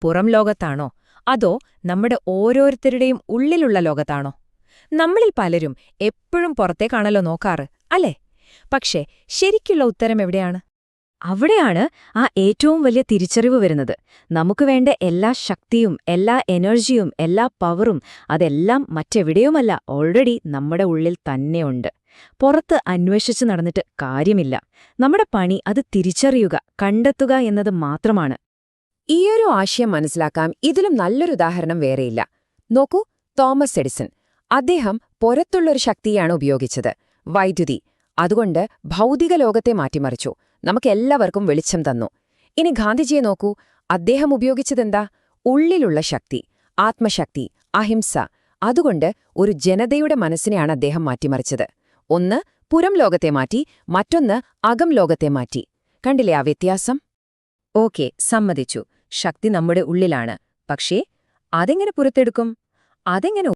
പുറം ലോകത്താണോ അതോ നമ്മുടെ ഓരോരുത്തരുടെയും ഉള്ളിലുള്ള ലോകത്താണോ? നമ്മളിൽ പലരും എപ്പോഴും പുറത്തേക്കാണല്ലോ നോക്കാറ്, അല്ലേ? പക്ഷേ ശരിക്കുള്ള ഉത്തരം എവിടെയാണ്? അവിടെയാണ് ആ ഏറ്റവും വലിയ തിരിച്ചറിവ് വരുന്നത്. നമുക്ക് വേണ്ട എല്ലാ ശക്തിയും എല്ലാ എനർജിയും എല്ലാ പവറും അതെല്ലാം മറ്റെവിടെയുമല്ല, ഓൾറെഡി നമ്മുടെ ഉള്ളിൽ തന്നെയുണ്ട്. പുറത്ത് അന്വേഷിച്ചു നടന്നിട്ട് കാര്യമില്ല. നമ്മുടെ പണി അത് തിരിച്ചറിയുക, കണ്ടെത്തുക എന്നത് മാത്രമാണ്. ഈയൊരു ആശയം മനസ്സിലാക്കാൻ ഇതിലും നല്ലൊരു ഉദാഹരണം വേറെയില്ല. നോക്കൂ, തോമസ് എഡിസൺ. അദ്ദേഹം പുറത്തുള്ളൊരു ശക്തിയാണ് ഉപയോഗിച്ചത്, വൈദ്യുതി. അതുകൊണ്ട് ഭൗതിക ലോകത്തെ മാറ്റിമറിച്ചു, നമുക്കെല്ലാവർക്കും വെളിച്ചം തന്നു. ഇനി ഗാന്ധിജിയെ നോക്കൂ, അദ്ദേഹം ഉപയോഗിച്ചതെന്താ? ഉള്ളിലുള്ള ശക്തി, ആത്മശക്തി, അഹിംസ. അതുകൊണ്ട് ഒരു ജനതയുടെ മനസ്സിനെയാണ് അദ്ദേഹം മാറ്റിമറിച്ചത്. ഒന്ന് പുറം ലോകത്തെ മാറ്റി, മറ്റൊന്ന് അകം ലോകത്തെ മാറ്റി. കണ്ടില്ലേ ആ വ്യത്യാസം? ഓക്കെ, സമ്മതിച്ചു. ശക്തി നമ്മുടെ ഉള്ളിലാണ്. പക്ഷേ അതെങ്ങനെ പുറത്തെടുക്കും? അതെങ്ങനെ